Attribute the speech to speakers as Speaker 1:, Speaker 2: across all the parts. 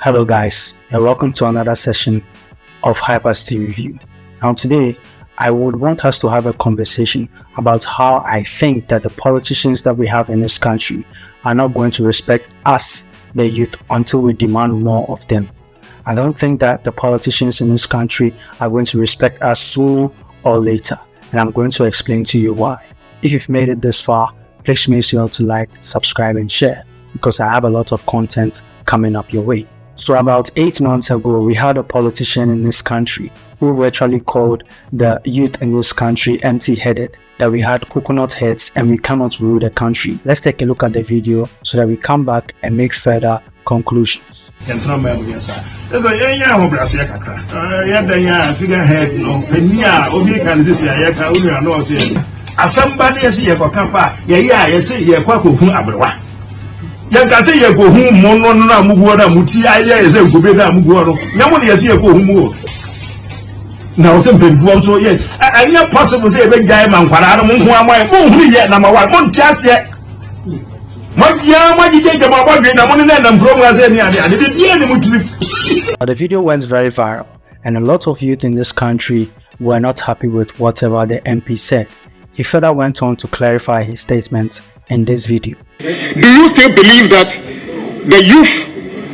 Speaker 1: Hello guys, and welcome to another session of Hypercity Review. Now today, I would want us to have a conversation about how I think that the politicians that we have in this country are not going to respect us, the youth, until we demand more of them. I don't think that the politicians in this country are going to respect us sooner or later, and I'm going to explain to you why. If you've made it this far, please make sure to like, subscribe and share, because I have a lot of content coming up your way. So about 8 months ago, we had a politician in this country who virtually called the youth in this country empty-headed, that we had coconut heads and we cannot rule the country. Let's take a look at the video so that we come back and make further conclusions.
Speaker 2: Now the
Speaker 1: video went very viral, and a lot of youth in this country were not happy with whatever the MP said. He further went on to clarify his statement in this video.
Speaker 3: Do you still believe that the youth,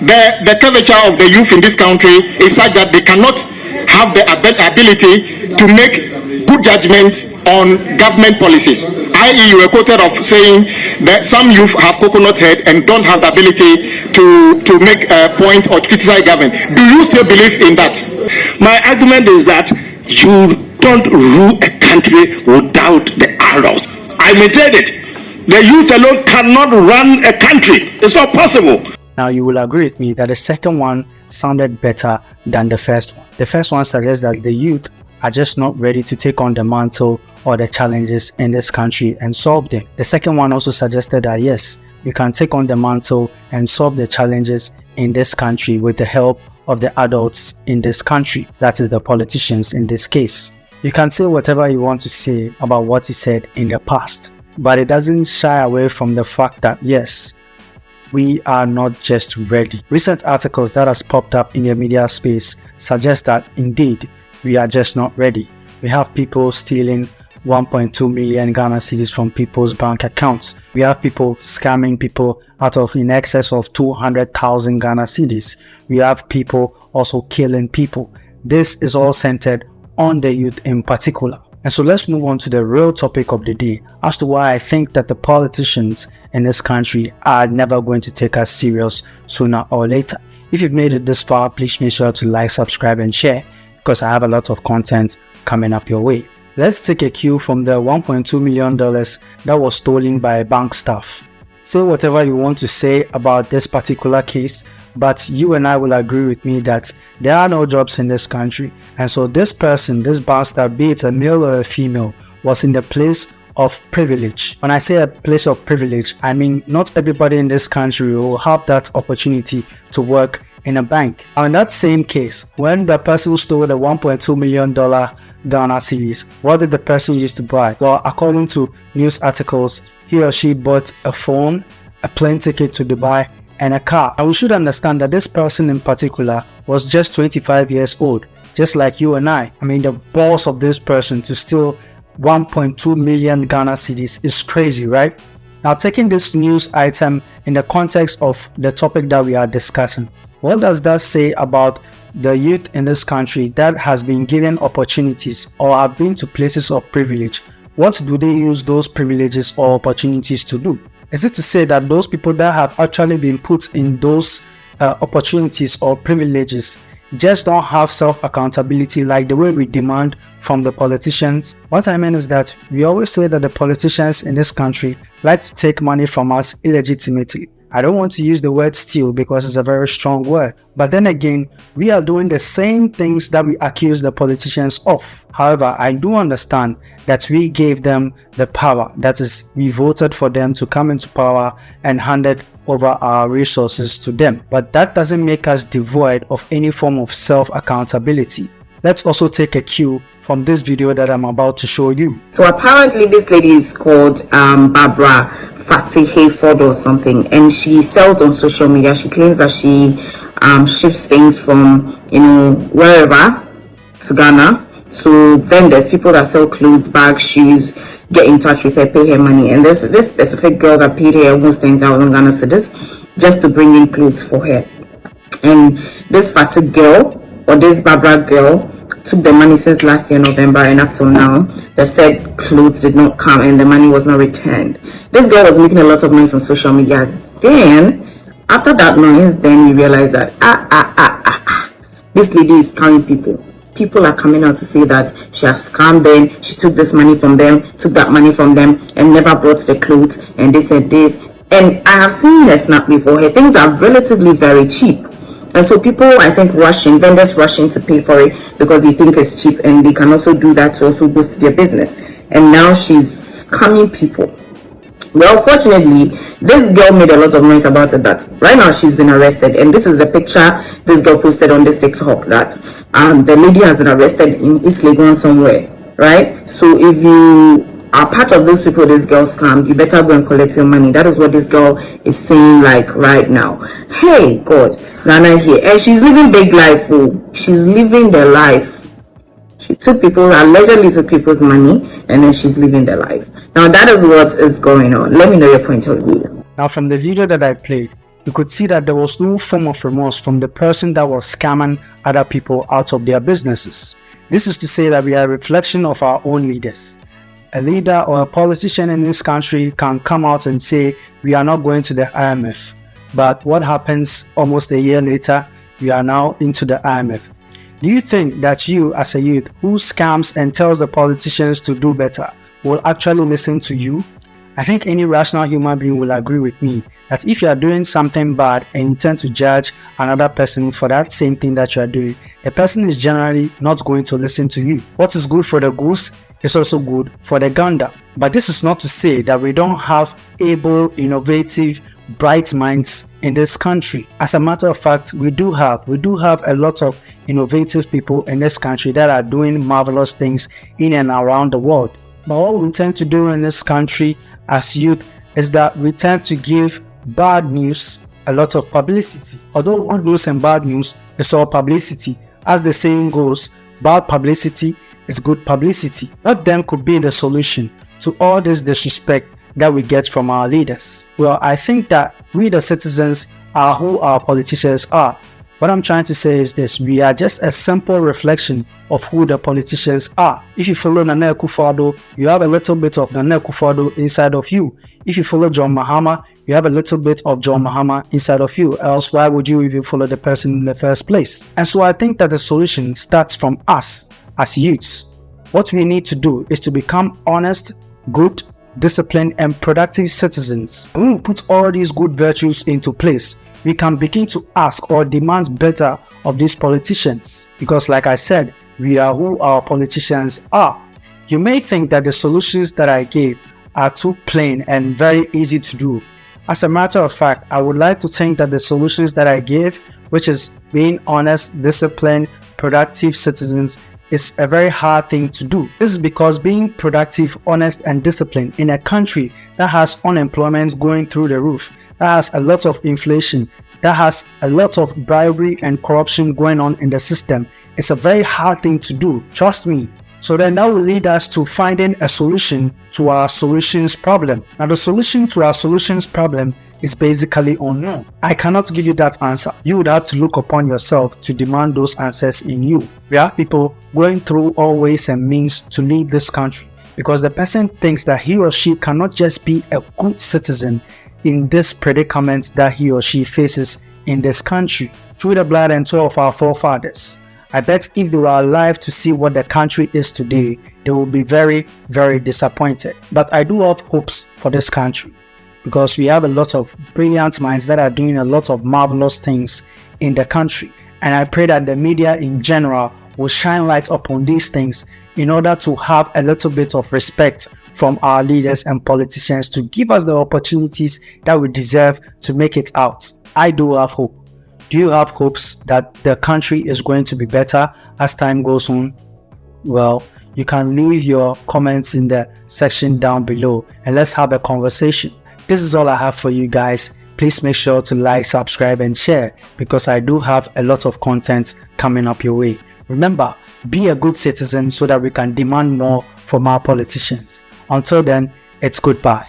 Speaker 3: the curvature of the youth in this country is such that they cannot have the ability to make good judgment on government policies? I.e., you were quoted of saying that some youth have coconut head and don't have the ability to make a point or to criticize government. Do you still believe in that?
Speaker 4: My argument is that you don't rule a country without the adults. I maintain it. The youth alone cannot run a country. It's not possible.
Speaker 1: Now you will agree with me that the second one sounded better than the first one. The first one suggests that the youth are just not ready to take on the mantle or the challenges in this country and solve them. The second one also suggested that yes, you can take on the mantle and solve the challenges in this country with the help of the adults in this country, that is the politicians in this case. You can say whatever you want to say about what he said in the past, but it doesn't shy away from the fact that yes, we are not just ready. Recent articles that has popped up in the media space suggest that indeed we are just not ready. We have people stealing 1.2 million Ghana cedis from people's bank accounts. We have people scamming people out of in excess of 200,000 Ghana cedis. We have people also killing people. This is all centered on the youth in particular. And so let's move on to the real topic of the day as to why I think that the politicians in this country are never going to take us serious sooner or later. If you've made it this far, please make sure to like, subscribe and share, because I have a lot of content coming up your way. Let's take a cue from the $1.2 million that was stolen by bank staff. Say whatever you want to say about this particular case, but you and I will agree with me that there are no jobs in this country, and so this person, this bastard, be it a male or a female, was in the place of privilege. When I say a place of privilege, I mean not everybody in this country will have that opportunity to work in a bank. And in that same case, when the person stole the $1.2 million Ghana cedis, what did the person use to buy? Well, according to news articles, he or she bought a phone, a plane ticket to Dubai, and a car. And we should understand that this person in particular was just 25 years old, just like you and I. I mean, the balls of this person to steal 1.2 million Ghana cedis is crazy, right? Now, taking this news item in the context of the topic that we are discussing, what does that say about the youth in this country that has been given opportunities or have been to places of privilege? What do they use those privileges or opportunities to do? Is it to say that those people that have actually been put in those opportunities or privileges just don't have self-accountability like the way we demand from the politicians? What I mean is that we always say that the politicians in this country like to take money from us illegitimately. I don't want to use the word steal because it's a very strong word. But then again, we are doing the same things that we accuse the politicians of. However, I do understand that we gave them the power. That is, we voted for them to come into power and handed over our resources to them. But that doesn't make us devoid of any form of self-accountability. Let's also take a cue from this video that I'm about to show you.
Speaker 5: So apparently this lady is called Barbara Fatih Hayford or something, and she sells on social media. She claims that she ships things from wherever to Ghana. So vendors, people that sell clothes, bags, shoes, get in touch with her, pay her money. And there's this specific girl that paid her almost 10,000 Ghana cedis just to bring in clothes for her. And this Fatu girl, or this Barbara girl, took the money since last year November, and up till now the said clothes did not come and the money was not returned. This girl was making a lot of noise on social media. Then after that noise, then we realized that this lady is scamming people are coming out to say that she has scammed them, she took this money from them, took that money from them, and never brought the clothes, and they said this. And I have seen her snap before. Her things are relatively very cheap. And so people, I think, vendors rushing to pay for it because they think it's cheap, and they can also do that to also boost their business. And now she's scamming people. Well, fortunately, this girl made a lot of noise about it that right now she's been arrested. And this is the picture this girl posted on this TikTok that the lady has been arrested in East Legon somewhere, right? So if you are part of those people this girl scammed, you better go and collect your money. That is what this girl is saying like right now. Hey God, Ghana here, and she's living big life. Oh, she's living the life. She allegedly took people's money, and then she's living their life. Now that is what is going on. Let me know your point of view.
Speaker 1: Now from the video that I played, you could see that there was no form of remorse from the person that was scamming other people out of their businesses. This is to say that we are a reflection of our own leaders. A leader or a politician in this country can come out and say, we are not going to the IMF. But what happens almost a year later? We are now into the IMF. Do you think that you, as a youth who scams and tells the politicians to do better, will actually listen to you? I think any rational human being will agree with me that if you are doing something bad and you tend to judge another person for that same thing that you are doing, the person is generally not going to listen to you. What is good for the goose is also good for the gander. But this is not to say that we don't have able, innovative, bright minds in this country. As a matter of fact, we do have a lot of innovative people in this country that are doing marvelous things in and around the world. But what we tend to do in this country as youth is that we tend to give bad news a lot of publicity. Although good news and bad news is all publicity, as the saying goes, bad publicity is good publicity. What then could be the solution to all this disrespect that we get from our leaders? Well, I think that we the citizens are who our politicians are. What I'm trying to say is this: we are just a simple reflection of who the politicians are. If you follow Nana Akufo-Addo, you have a little bit of Nana Akufo-Addo inside of you. If you follow John Mahama, you have a little bit of John Mahama inside of you. Else, why would you even follow the person in the first place? And so I think that the solution starts from us as youths. What we need to do is to become honest, good, disciplined, and productive citizens. When we put all these good virtues into place, we can begin to ask or demand better of these politicians. Because like I said, we are who our politicians are. You may think that the solutions that I gave are too plain and very easy to do. As a matter of fact, I would like to think that the solutions that I gave, which is being honest, disciplined, productive citizens, is a very hard thing to do. This is because being productive, honest, and disciplined in a country that has unemployment going through the roof, that has a lot of inflation, that has a lot of bribery and corruption going on in the system, is a very hard thing to do. Trust me. So then that will lead us to finding a solution to our solutions problem. Now the solution to our solutions problem is basically unknown. I cannot give you that answer. You would have to look upon yourself to demand those answers in you. We have people going through all ways and means to lead this country because the person thinks that he or she cannot just be a good citizen in this predicament that he or she faces in this country. Through the blood and sweat of our forefathers, I bet if they were alive to see what the country is today, they will be very, very disappointed. But I do have hopes for this country because we have a lot of brilliant minds that are doing a lot of marvelous things in the country. And I pray that the media in general will shine light upon these things in order to have a little bit of respect from our leaders and politicians to give us the opportunities that we deserve to make it out. I do have hope. Do you have hopes that the country is going to be better as time goes on? Well, you can leave your comments in the section down below and let's have a conversation. This is all I have for you guys. please make sure to like, subscribe and share, because I do have a lot of content coming up your way. Remember, be a good citizen so that we can demand more from our politicians. Until then, it's goodbye.